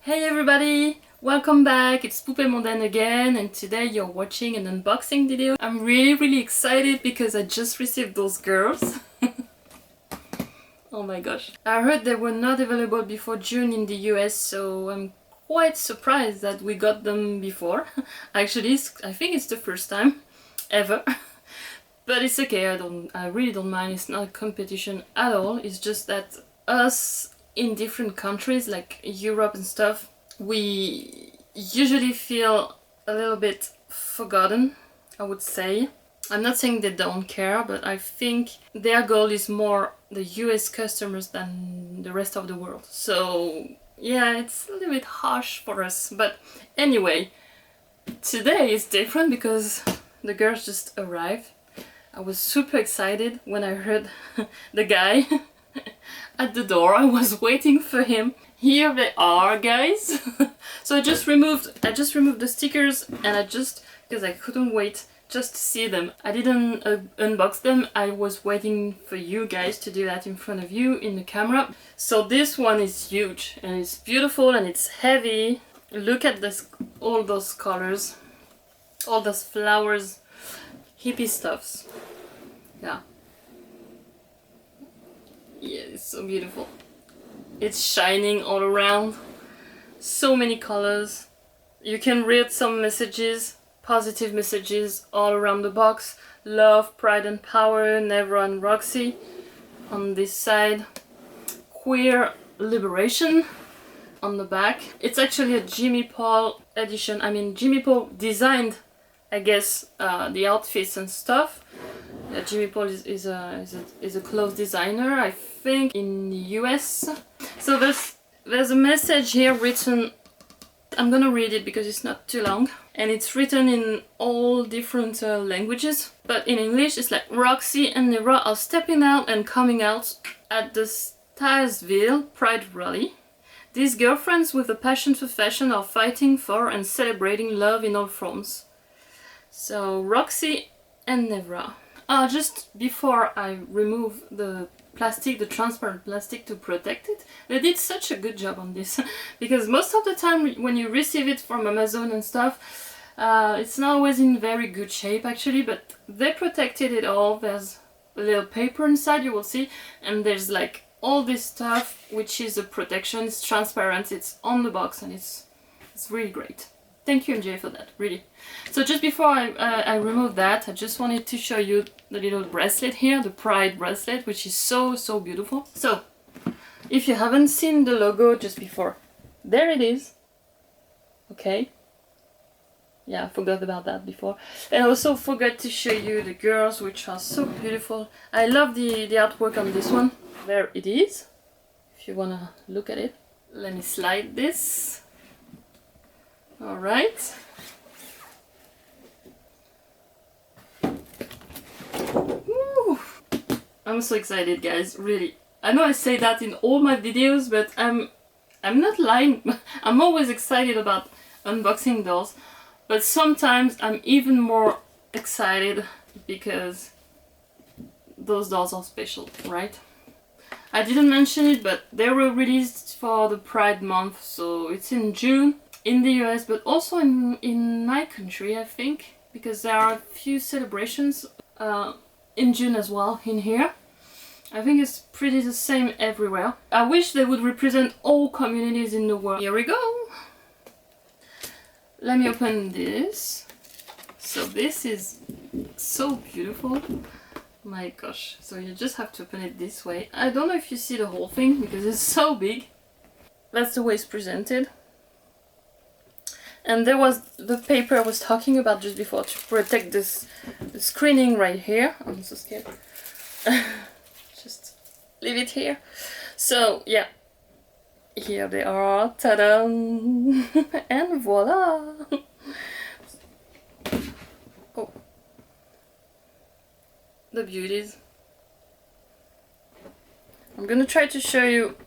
Hey everybody! Welcome back, it's Poupée Mondaine again, and today you're watching an unboxing video. I'm really excited because I just received those girls. Oh my gosh. I heard they were not available before June in the US, so I'm quite surprised that we got them before. Actually, I think it's the first time ever. But it's okay, I really don't mind, it's not a competition at all. It's just that us in different countries like Europe and stuff, we usually feel a little bit forgotten, I would say. I'm not saying they don't care, but I think their goal is more the US customers than the rest of the world. So yeah, it's a little bit harsh for us. But anyway, today is different because the girls just arrived. I was super excited when I heard the guy at the door. I was waiting for him. Here they are, guys. So I just removed the stickers, and because I couldn't wait just to see them. I didn't unbox them. I was waiting for you guys to do that in front of you in the camera. So this one is huge and it's beautiful and it's heavy. Look at this, all those colors, all those flowers, hippie stuffs. Yeah, it's so beautiful. It's shining all around, so many colors. You can read some messages, positive messages all around the box. Love, pride and power, Nevra and Roxxi on this side. Queer liberation on the back. It's actually a Jimmy Paul edition. I mean, Jimmy Paul designed, I guess, the outfits and stuff. Jimmy Paul is a clothes designer, I think, in the US. So there's a message here written. I'm gonna read it because it's not too long, and it's written in all different languages. But in English, it's like Roxxi and Nevra are stepping out and coming out at the Stylesville Pride Rally. These girlfriends with a passion for fashion are fighting for and celebrating love in all forms. So Roxxi and Nevra. Just before I remove the plastic, the transparent plastic to protect it, they did such a good job on this. Because most of the time when you receive it from Amazon and stuff, it's not always in very good shape actually, but they protected it all. There's a little paper inside, you will see, and there's like all this stuff which is a protection. It's transparent, it's on the box, and it's really great. Thank you, MJ, for that, really. So just before I remove that, I just wanted to show you the little bracelet here, the Pride bracelet, which is so beautiful. So, if you haven't seen the logo just before, there it is. Okay. Yeah, I forgot about that before. And I also forgot to show you the girls, which are so beautiful. I love the artwork on this one. There it is. If you wanna look at it. Let me slide this. Alright. I'm so excited, guys, really. I know I say that in all my videos, but I'm not lying. I'm always excited about unboxing dolls, but sometimes I'm even more excited because those dolls are special, right? I didn't mention it, but they were released for the Pride month, so it's in June. In the US, but also in my country, I think, because there are a few celebrations in June as well in here. I think it's pretty the same everywhere. I wish they would represent all communities in the world. Here we go! Let me open this. So this is so beautiful. My gosh, so you just have to open it this way. I don't know if you see the whole thing because it's so big. That's the way it's presented. And there was the paper I was talking about just before to protect the screening right here. I'm so scared. Just leave it here. So yeah, here they are. Ta-da! And voila! Oh, the beauties. I'm gonna try to show you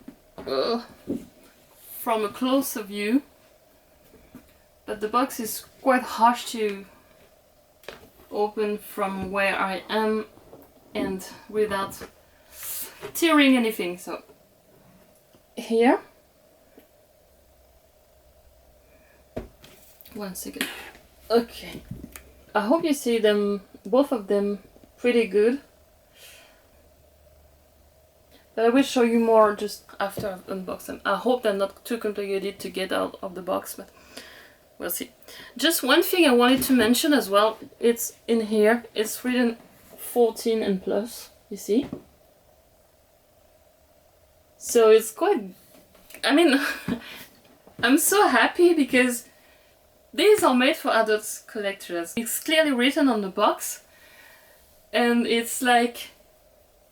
from a closer view. But the box is quite harsh to open from where I am and without tearing anything. So here 1 second. Okay. I hope you see them, both of them, pretty good. But I will show you more just after I've unboxed them. I hope they're not too complicated to get out of the box, but we'll see. Just one thing I wanted to mention as well. It's in here. It's written 14 and plus, you see? So it's quite... I mean, I'm so happy because these are made for adult collectors. It's clearly written on the box. And it's like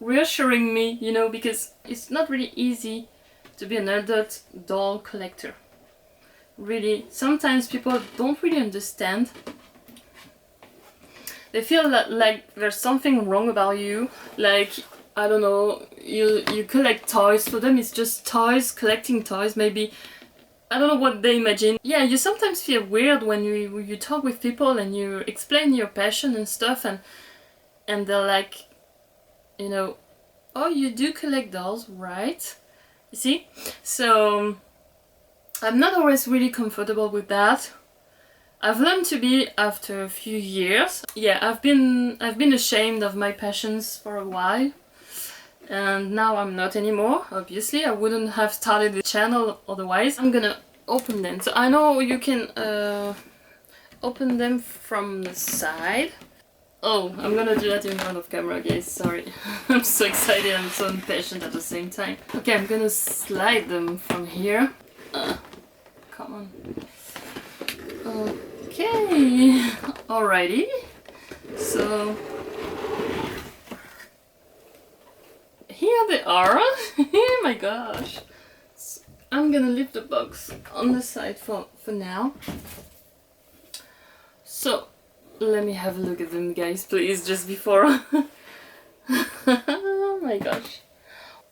reassuring me, you know, because it's not really easy to be an adult doll collector. Really, sometimes people don't really understand. They feel like there's something wrong about you, like, I don't know, you collect toys. For them it's just toys, collecting toys, maybe. I don't know what they imagine. Yeah, you sometimes feel weird when you talk with people and you explain your passion and stuff, and they're like, you know, oh, you do collect dolls, right? You see? So I'm not always really comfortable with that. I've learned to be after a few years. Yeah, I've been ashamed of my passions for a while. And now I'm not anymore, obviously. I wouldn't have started the channel otherwise. I'm gonna open them. So I know you can open them from the side. Oh, I'm gonna do that in front of camera, guys, sorry. I'm so excited and so impatient at the same time. Okay, I'm gonna slide them from here. Come on. Okay, alrighty. So, here they are. Oh my gosh. So, I'm gonna leave the box on the side for now. So, let me have a look at them, guys, please, just before. Oh my gosh.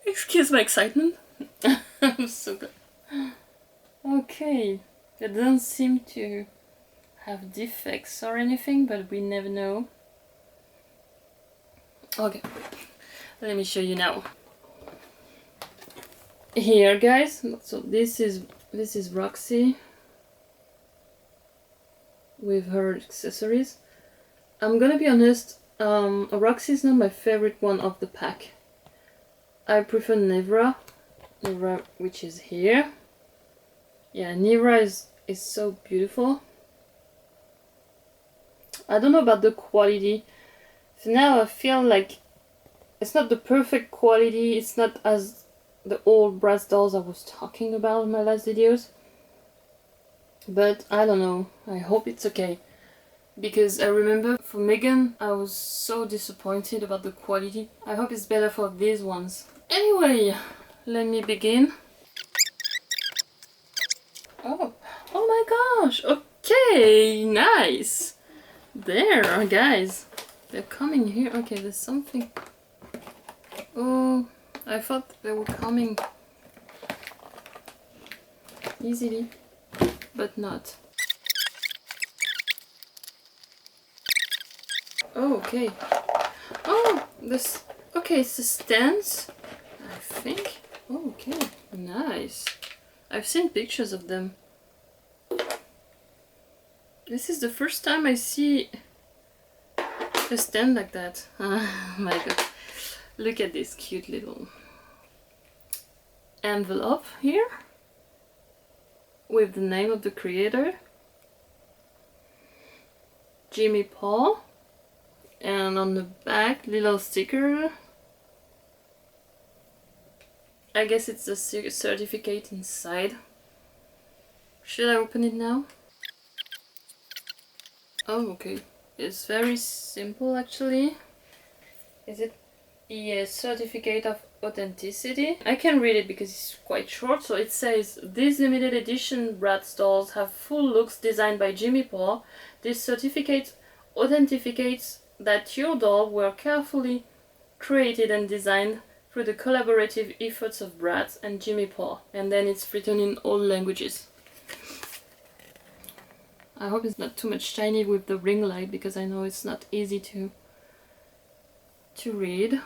Excuse my excitement. I'm so good. Okay. They don't seem to have defects or anything, but we never know. Okay. Let me show you now. Here, guys. So this is Roxxi with her accessories. I'm gonna be honest, Roxxi is not my favorite one of the pack. I prefer Nevra, which is here. Yeah, Nevra is so beautiful. I don't know about the quality. For now, I feel like it's not the perfect quality. It's not as the old BRATZ dolls I was talking about in my last videos. But I don't know, I hope it's okay. Because I remember for Megan, I was so disappointed about the quality. I hope it's better for these ones. Anyway, let me begin. Oh my gosh, okay, nice. There, guys, they're coming here. Okay, there's something. Oh, I thought they were coming easily. But not. Oh, okay. Oh, this. Okay, it's the stands, I think. Oh, okay, nice. I've seen pictures of them. This is the first time I see a stand like that. Oh my god. Look at this cute little envelope here, with the name of the creator, Jimmy Paul, and on the back little sticker. I guess it's a certificate inside. Should I open it now? Oh, okay. It's very simple actually. Is it a certificate of authenticity? I can read it because it's quite short. So it says, these limited edition BRATZ dolls have full looks designed by Jimmy Paul. This certificate authenticates that your doll were carefully created and designed through the collaborative efforts of BRATZ and Jimmy Paul. And then it's written in all languages. I hope it's not too much shiny with the ring light, because I know it's not easy to read.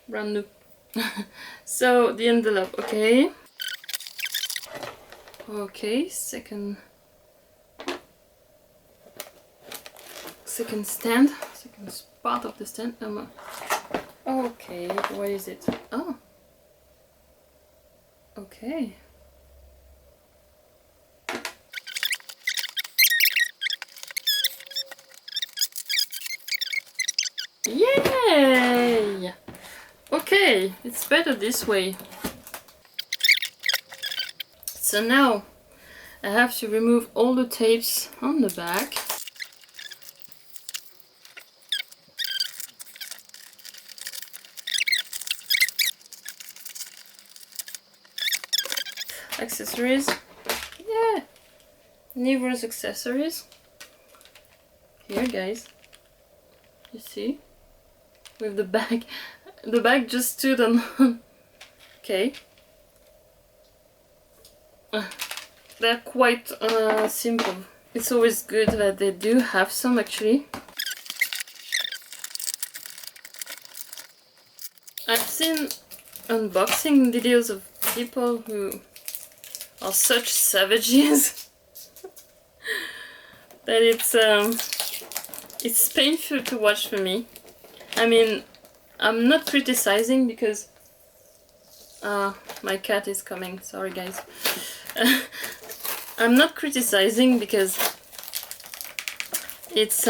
Brand new. So the envelope, okay. Okay, second stand, second part of the stand. Okay, what is it? Oh, okay. Yay! Okay, it's better this way. So now I have to remove all the tapes on the back. Accessories. Yeah! Nevra's accessories. Here, guys. You see? With the bag. The bag just stood on. Okay. They're quite simple. It's always good that they do have some actually. I've seen unboxing videos of people who are such savages that it's painful to watch for me. I mean, I'm not criticizing because my cat is coming, sorry guys. I'm not criticizing because it's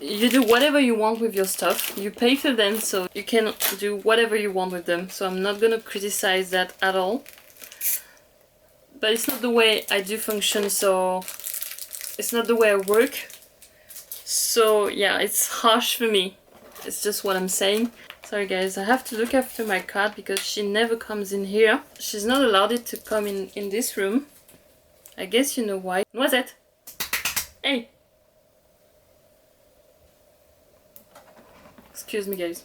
you do whatever you want with your stuff. You pay for them, so you can do whatever you want with them. So I'm not gonna criticize that at all. But it's not the way I do function, so it's not the way I work. So yeah, it's harsh for me. It's just what I'm saying. Sorry guys, I have to look after my cat because she never comes in here. She's not allowed to come in this room. I guess you know why. Noisette! Hey! Excuse me guys.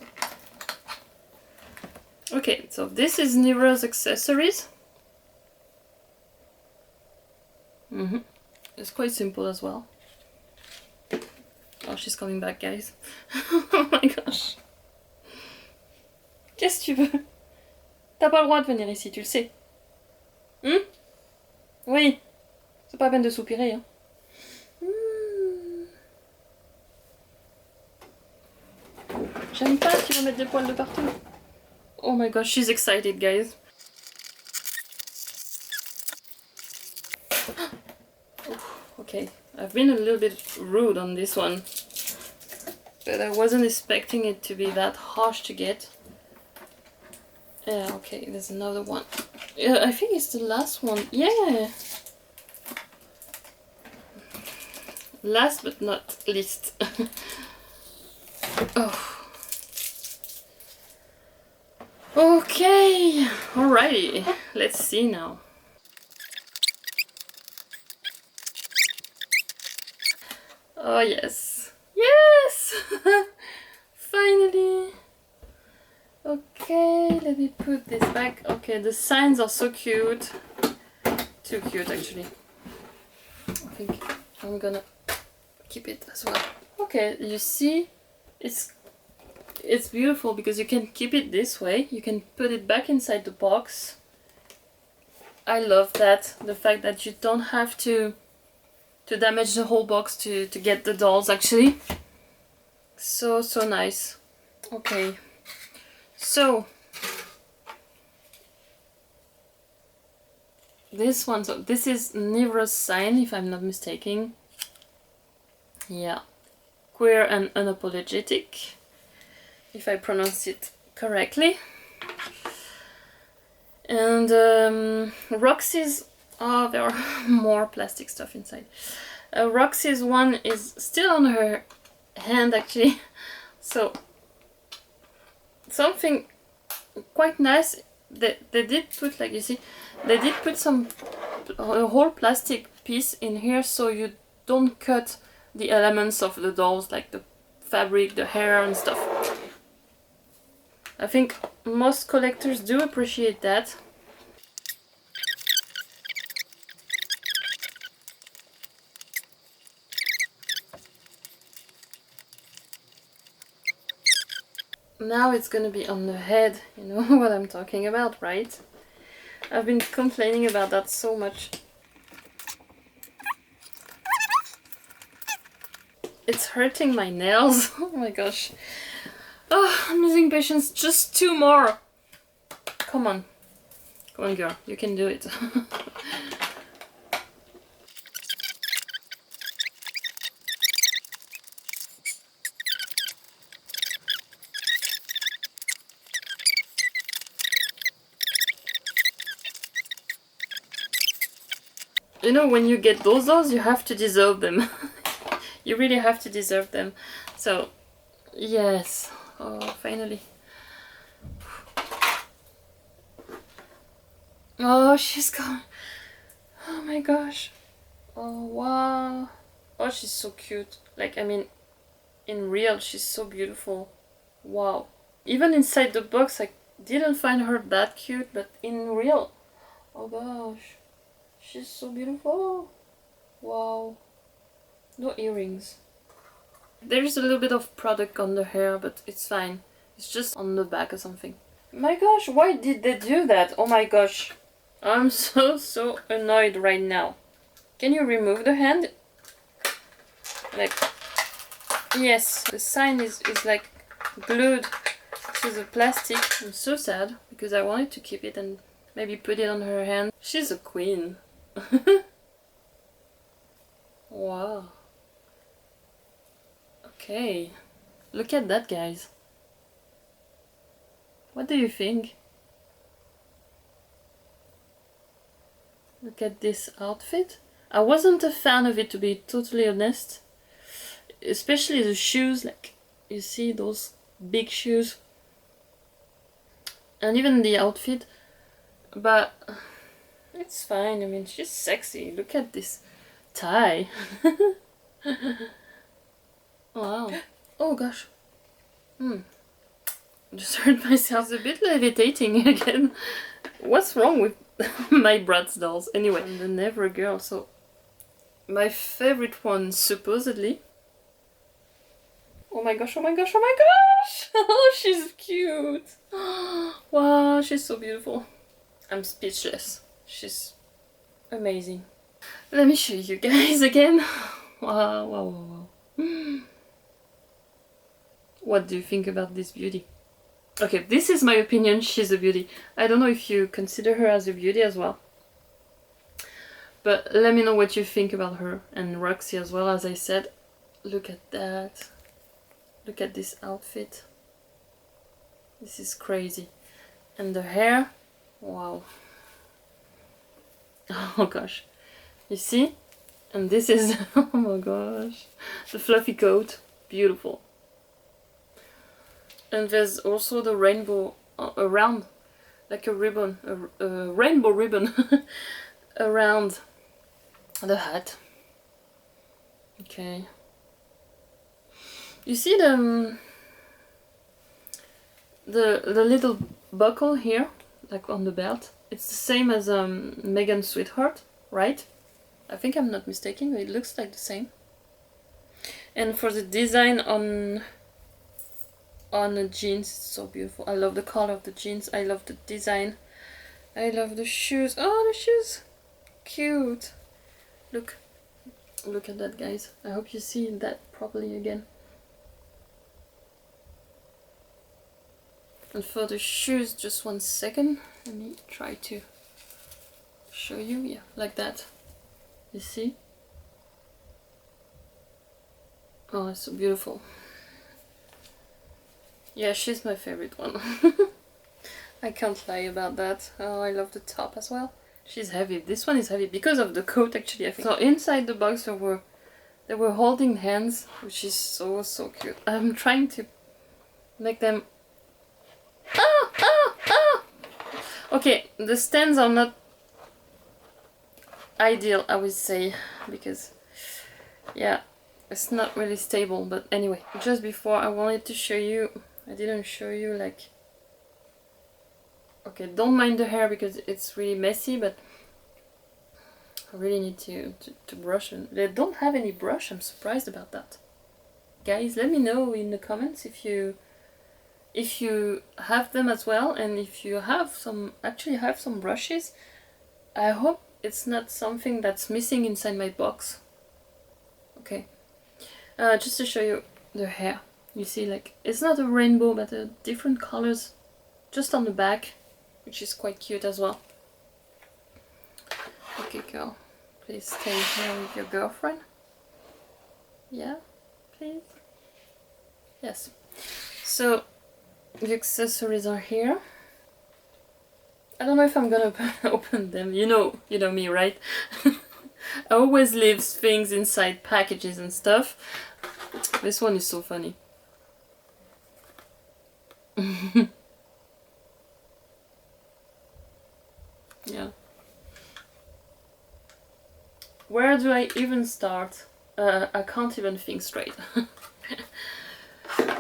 Okay, so this is Nevra's accessories. It's quite simple as well. Oh, she's coming back guys. Oh my gosh. Qu'est-ce que tu veux? T'as pas le droit de venir ici, tu le sais. Oui. C'est pas la peine de soupirer, hein. J'aime pas, tu vas mettre des poils de partout. Oh my gosh, she's excited, guys. Okay, I've been a little bit rude on this one. But I wasn't expecting it to be that harsh to get. Okay, there's another one. I think it's the last one. Yeah! Last but not least. Oh. Okay, alrighty. Let's see now. Oh yes. Yes! Finally! Okay, let me put this back. Okay, the signs are so cute. Too cute actually. I think I'm gonna keep it as well. Okay, you see, it's beautiful because you can keep it this way. You can put it back inside the box. I love that. The fact that you don't have to damage the whole box to get the dolls actually. So nice. Okay. So this one, so this is Nevra's sign, if I'm not mistaken. Yeah, queer and unapologetic, if I pronounce it correctly. And Roxxi's, oh, there are more plastic stuff inside. Roxxi's one is still on her hand actually. So something quite nice. They did put, like you see, they did put a whole plastic piece in here so you don't cut the elements of the dolls, like the fabric, the hair and stuff. I think most collectors do appreciate that. Now it's gonna be on the head, you know what I'm talking about, right? I've been complaining about that so much. It's hurting my nails. Oh my gosh. Oh, I'm losing patience. Just 2 more. Come on. Come on, girl. You can do it. You know, when you get those dolls, you have to deserve them. You really have to deserve them. So, yes. Oh, finally. Oh, she's gone. Oh my gosh. Oh, wow. Oh, she's so cute. Like, I mean, in real, she's so beautiful. Wow. Even inside the box, I didn't find her that cute, but in real, oh gosh. She's so beautiful. Wow. No earrings. There's a little bit of product on the hair, but it's fine. It's just on the back or something. My gosh, why did they do that? Oh my gosh. I'm so annoyed right now. Can you remove the hand? Like, yes, the sign is like glued to the plastic. I'm so sad because I wanted to keep it and maybe put it on her hand. She's a queen. Wow. Okay. Look at that, guys. What do you think? Look at this outfit. I wasn't a fan of it, to be totally honest. Especially the shoes, like, you see those big shoes. And even the outfit. But it's fine, I mean, she's sexy. Look at this tie. Wow. Oh gosh. Just hurt myself. It's a bit levitating again. What's wrong with my BRATZ dolls? Anyway, I'm the Nevra girl, so my favorite one, supposedly. Oh my gosh, oh my gosh, oh my gosh! Oh, she's cute! Wow, she's so beautiful. I'm speechless. She's amazing. Let me show you guys again. Wow, wow, wow, wow. What do you think about this beauty? Okay, this is my opinion, she's a beauty. I don't know if you consider her as a beauty as well. But let me know what you think about her and Roxxi as well, as I said. Look at that. Look at this outfit. This is crazy. And the hair, wow. Oh gosh. You see? And this is, oh my gosh. The fluffy coat, beautiful. And there's also the rainbow around, like a ribbon, a rainbow ribbon around the hat. Okay. You see the little buckle here, like on the belt? It's the same as Megan's Sweetheart, right? I think I'm not mistaken, it looks like the same. And for the design on the jeans, it's so beautiful. I love the color of the jeans, I love the design, I love the shoes. Oh, the shoes, cute. Look at that, guys. I hope you see that properly again. And for the shoes, just 1 second, let me try to show you. Yeah, like that. You see? Oh, it's so beautiful. Yeah, she's my favorite one. I can't lie about that. Oh, I love the top as well. She's heavy. This one is heavy because of the coat, actually, I think. So inside the box they were holding hands, which is so cute. I'm trying to make them. Okay, the stands are not ideal, I would say, because yeah, it's not really stable. But anyway, just before I wanted to show you, I didn't show you, like, okay, don't mind the hair because it's really messy, but I really need to brush it. They don't have any brush, I'm surprised about that. Guys, let me know in the comments if you if you have them as well, and if you have some, actually have some brushes, I hope it's not something that's missing inside my box. Okay, just to show you the hair. You see, like, it's not a rainbow, but different colors just on the back, which is quite cute as well. Okay, girl, please stay here with your girlfriend. Yeah, please. Yes. So the accessories are here. I don't know if I'm gonna open them. You know me, right? I always leave things inside packages and stuff. This one is so funny. Yeah. Where do I even start? I can't even think straight.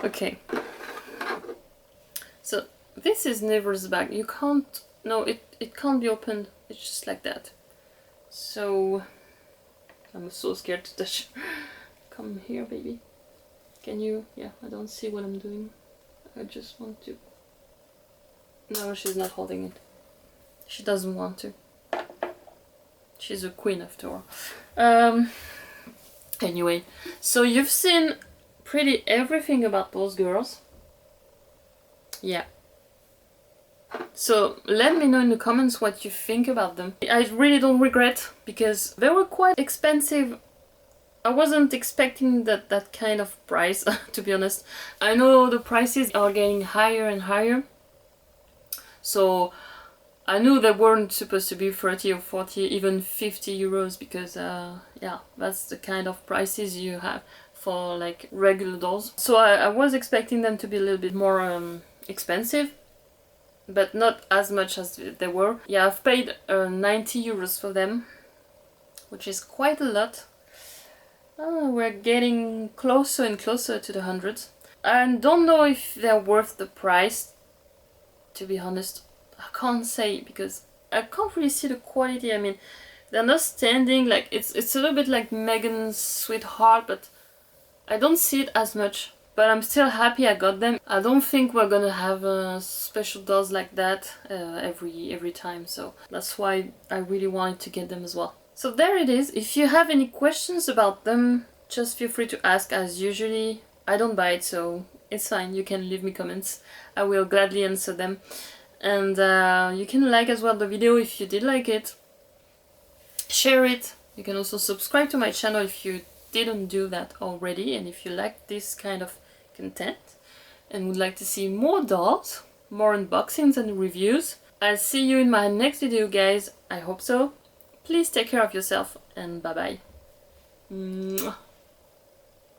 Okay. So this is Nevra's bag. You can't, no, it can't be opened. It's just like that. So I'm so scared to touch. Come here, baby. Can you? Yeah, I don't see what I'm doing. I just want to. No, she's not holding it. She doesn't want to. She's a queen after all. Anyway, so you've seen pretty everything about those girls. Yeah. So let me know in the comments what you think about them. I really don't regret, because they were quite expensive. I wasn't expecting that kind of price, to be honest. I know the prices are getting higher and higher. So I knew they weren't supposed to be 30 or 40, even 50 euros, because yeah, that's the kind of prices you have for like regular dolls. So I was expecting them to be a little bit more expensive, but not as much as they were. Yeah, I've paid 90 euros for them, which is quite a lot. We're getting closer and closer to the hundreds. I don't know if they're worth the price, to be honest. I can't say, because I can't really see the quality. I mean, they're not standing, like, it's a little bit like Megan's Sweetheart, but I don't see it as much. But I'm still happy I got them. I don't think we're gonna have special dolls like that every time, so that's why I really wanted to get them as well. So there it is. If you have any questions about them, just feel free to ask as usually. I don't bite, so it's fine. You can leave me comments. I will gladly answer them. And you can like as well the video if you did like it. Share it. You can also subscribe to my channel if you didn't do that already, and if you like this kind of content and would like to see more dolls, more unboxings and reviews. I'll see you in my next video, guys. I hope so. Please take care of yourself, and bye bye.